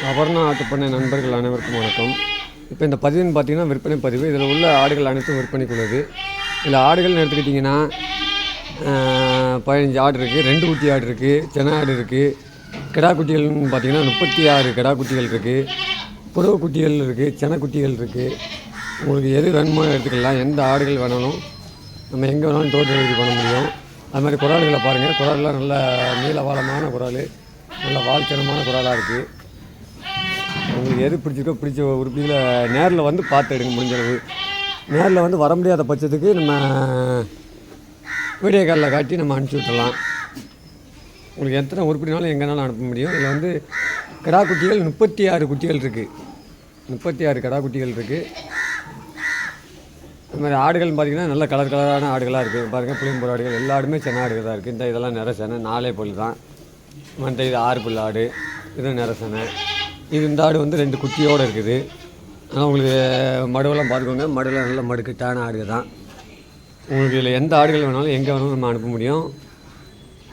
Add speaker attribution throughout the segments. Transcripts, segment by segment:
Speaker 1: அபர்ணா ஆட்டுப்பண்ணை நண்பர்கள் அனைவருக்கும் வணக்கம். இப்போ இந்த பதிவுன்னு பார்த்தீங்கன்னா விற்பனை பதிவு. இதில் உள்ள ஆடுகள் அனைத்தும் விற்பனைக்குள்ளது. இதில் ஆடுகள்னு எடுத்துக்கிட்டிங்கன்னா 15 ஆடு இருக்குது, 2 குட்டி ஆடு இருக்குது, சென ஆடு இருக்குது. கிடா குட்டிகள்னு பார்த்தீங்கன்னா 36 கிடா குட்டிகள் இருக்குது, புறவு குட்டிகள் இருக்குது, சென குட்டிகள் இருக்குது. உங்களுக்கு எது வேணுமோ எடுத்துக்கலாம். எந்த ஆடுகள் வேணாலும் நம்ம எங்கே வேணாலும் டோர் டெலிவரி பண்ண முடியும். அது மாதிரி குறால்களை பாருங்கள். குறால்லாம் நல்ல நீளவாளமான குறால், நல்ல வாழ்ச்சனமான குறாலாக இருக்குது. உங்களுக்கு எது பிடிச்சிருக்கோ பிடிச்ச உறுப்பிகளை நேரில் வந்து பார்த்து எடுங்க. முடிஞ்சளவு நேரில் வந்து வர முடியாத பட்சத்துக்கு நம்ம வீடியோ காலில் காட்டி நம்ம அனுப்பிச்சி விட்டுடலாம். உங்களுக்கு எத்தனை உறுப்பினாலும் எங்கேனாலும் அனுப்ப முடியும். இதில் வந்து கிடா குட்டிகள் 36 குட்டிகள் இருக்குது, 36 கிடா குட்டிகள் இருக்குது. இந்த மாதிரி ஆடுகள்னு பார்த்திங்கன்னா நல்ல கலரான ஆடுகளாக இருக்குது. பாருங்கள், புளியம்பூர் ஆடுகள் எல்லா ஆடுமே சென்ன ஆடுகள் தான் இருக்குது. இதெல்லாம் நிறசனை 4 பல் தான். மற்ற இது 6 பல் ஆடு, இது நிறசனை. இந்த ஆடு வந்து 2 குட்டியோடு இருக்குது. ஆனால் உங்களுக்கு மடுவெல்லாம் பார்த்துக்கோங்க. மடுவில் நல்ல மடுக்கட்டான ஆடுகள் தான். உங்களுக்கு இதில் எந்த ஆடுகள் வேணாலும் எங்கே வேணாலும் நம்ம அனுப்ப முடியும்.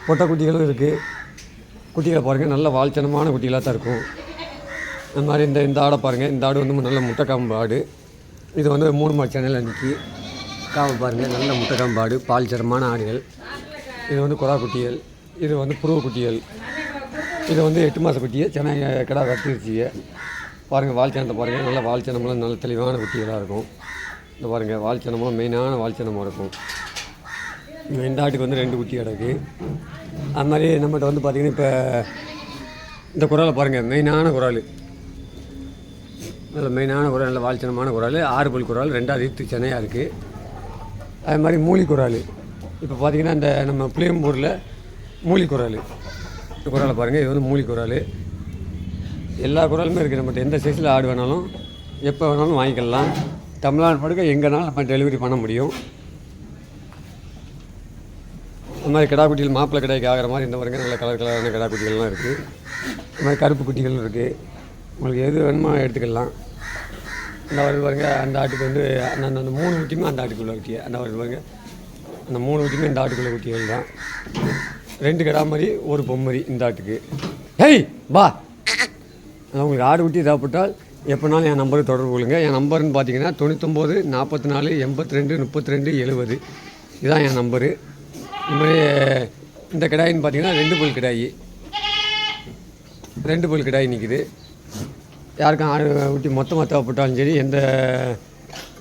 Speaker 1: பொட்டை குட்டிகளும் இருக்குது. குட்டிகளை பாருங்கள், நல்ல வாழ்ச்சனமான குட்டிகளாக தான் இருக்கும். இந்த மாதிரி இந்த ஆடை பாருங்கள். இந்த ஆடு வந்து நல்ல முட்டைக்காம்பு ஆடு. இது வந்து 3 மாடி சேனலில் நிற்கி காம்பு பாருங்கள். நல்ல முட்டைக்காம்பு ஆடு, பால் சரமான ஆடுகள். இது வந்து குறா குட்டிகள், இது வந்து புருவ குட்டிகள், இது வந்து 8 மாத குட்டியை சென்னை கிடா கட்டிருச்சிய பாருங்கள். வாழ்ச்சனத்தை பாருங்கள். நல்ல வாழ்ச்சனமெல்லாம் நல்ல தெளிவான குட்டிகளாக இருக்கும். இந்த பாருங்கள், வாழ்ச்சனமெல்லாம் மெயினான வாழ்ச்சனமாக இருக்கும். இந்த ஆட்டுக்கு வந்து 2 குட்டி கிடக்கு. அது மாதிரி நம்மகிட்ட வந்து பார்த்திங்கன்னா இப்போ இந்த குறாலை பாருங்கள். மெயினான குறால், நல்ல மெயினான குறால், நல்ல வாழ்ச்சனமான குறால், 6 பல் குறால், 2வது ஈத்து சென்னையாக இருக்குது. அது மாதிரி மூலி குறால். இப்போ பார்த்திங்கன்னா இந்த நம்ம புளியம்பூரில் மூலி குறால், இந்த குறாலை பாருங்கள். இது வந்து மூலி குறால். எல்லா குறாலுமே இருக்குது. நம்மகிட்ட எந்த சைஸில் ஆடு வேணாலும் எப்போ வேணாலும் வாங்கிக்கலாம். தமிழ்நாடு படுக்க எங்கேனாலும் நம்ம டெலிவரி பண்ண முடியும். இந்த மாதிரி கிடா குட்டிகள் மாப்பிள்ளை கடைக்கு ஆகிற மாதிரி இந்த பாருங்கள். நல்ல கலரான கிடா குட்டிகள்லாம் இருக்குது. இந்த மாதிரி கருப்பு குட்டிகளும் இருக்குது. உங்களுக்கு எது வேணுமோ எடுத்துக்கலாம். இந்த வருது பாருங்கள். அந்த ஆட்டுக்கு வந்து அந்த 3 குட்டியுமே அந்த ஆட்டுக்குள்ளே குட்டியை அந்த வருது பாருங்கள். அந்த 3 குட்டியுமே இந்த ஆட்டுக்குள்ளே குட்டிகள் தான். 2 கிடா மாதிரி 1 பொம்மரி இந்த ஆட்டுக்கு. ஹேய் பா, உங்களுக்கு ஆடு குட்டி தேவைப்பட்டால் எப்போனாலும் என் நம்பருக்கு தொடர்பு கொள்ளுங்கள். என் நம்பர்னு பார்த்தீங்கன்னா 99 44 82 32 70. இதுதான் என் நம்பரு. இந்த மாதிரி இந்த கிடாயின்னு பார்த்தீங்கன்னா 2 பல் கிடாயி, 2 பல் கிடாயி நிற்கிது. யாருக்கும் ஆடு குட்டி மொத்தமாக தேவைப்பட்டாலும் சரி, எந்த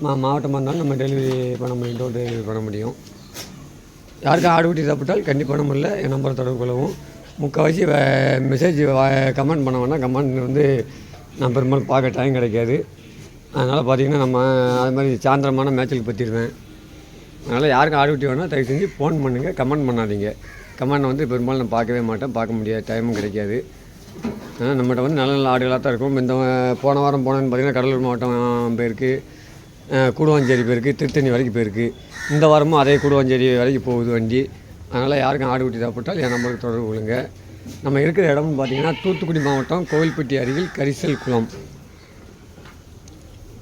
Speaker 1: மாவட்டமாக இருந்தாலும் நம்ம டெலிவரி பண்ண முடியும், டோர் டெலிவரி பண்ண முடியும். யாருக்கும் ஆடு குட்டி தேவைப்பட்டால் கண்டிப்பாக நம்மள என் நம்பரை தொடர்பு கொள்ளவும். முக்கால்வாசி மெசேஜ் கமெண்ட் பண்ண வேணால். கமெண்ட் வந்து நான் பெரும்பாலும் பார்க்க டைம் கிடைக்காது. அதனால் பார்த்திங்கன்னா நம்ம அது மாதிரி சாயந்தரமான மேட்சுக்கு பற்றிடுவேன். அதனால் யாருக்கும் ஆடு குட்டி வேணால் தயவு செஞ்சு ஃபோன் பண்ணுங்கள், கமெண்ட் பண்ணாதீங்க. கமெண்ட் வந்து பெரும்பாலும் நான் பார்க்கவே மாட்டேன், பார்க்க முடியாது, டைமும் கிடைக்காது. நம்மகிட்ட வந்து நல்ல நல்ல ஆடுகளாக தான் இருக்கும். இந்த போன வாரம் போனேன்னு பார்த்திங்கன்னா கடலூர் மாவட்டம் போயிருக்கு, கூடுவாஞ்சேரி போயிருக்கு, திருத்தணி வரைக்கும் போயிருக்கு. இந்த வாரமும் அதே கூடுவாஞ்சேரி வரைக்கும் போகுது வண்டி. அதனால் யாருக்கும் ஆடு குட்டி தேவைப்பட்டால் என் நம்பருக்கு தொடர்பு கொள்ளுங்க. நம்ம இருக்கிற இடம்னு பார்த்திங்கன்னா தூத்துக்குடி மாவட்டம் கோவில்பட்டி அருகில் கரிசல் குளம்.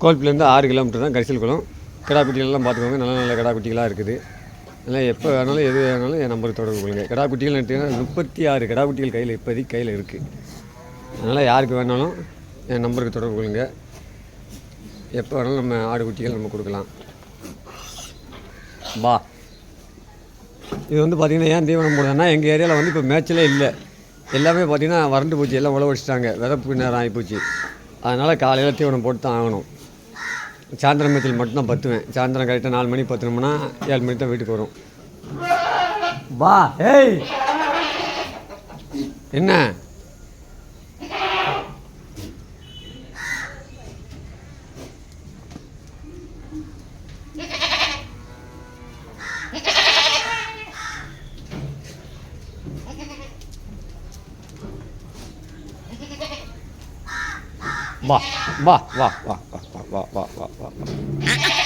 Speaker 1: கோவில்பட்டிலேருந்து 6 கிலோமீட்டர் தான் கரிசல் குளம். கிடா குட்டிகள்லாம் பார்த்துக்கோங்க. நல்ல நல்ல கிடா குட்டிகளாக இருக்குது. அதனால் எப்போ வேணாலும் எது வேணாலும் என் நம்பருக்கு தொடர்பு கொள்ளுங்கள். கிடா குட்டிகள் எடுத்திங்கன்னா 36 கிடா குட்டிகள் இப்போதைக்கு கையில் இருக்குது. அதனால் யாருக்கு வேணாலும் என் நம்பருக்கு தொடர்பு கொள்ளுங்கள். எப்போ வேணாலும் நம்ம ஆடு குட்டிகள் நம்ம கொடுக்கலாம். பா, இது வந்து பார்த்திங்கன்னா ஏன் தீவனம் போடுறதுன்னா எங்கள் ஏரியாவில் வந்து இப்போ மேட்சிலே இல்லை. எல்லாமே பார்த்திங்கன்னா வறண்டு போச்சு, எல்லாம் உழவு வச்சுட்டாங்க, விதப்பு நேரம் ஆகிப்போச்சு. அதனால் காலையில் தீவனம் போட்டு தான் ஆகணும். சாயந்தரம் மேட்சில் மட்டும்தான் பற்றுவேன். சாயந்தரம் கரெக்டாக 4 மணி பற்றினோம்னா 7 மணி தான் வீட்டுக்கு வரும். பா, ஏய் என்ன வா வா வா வா வா வா வா வா வா வா.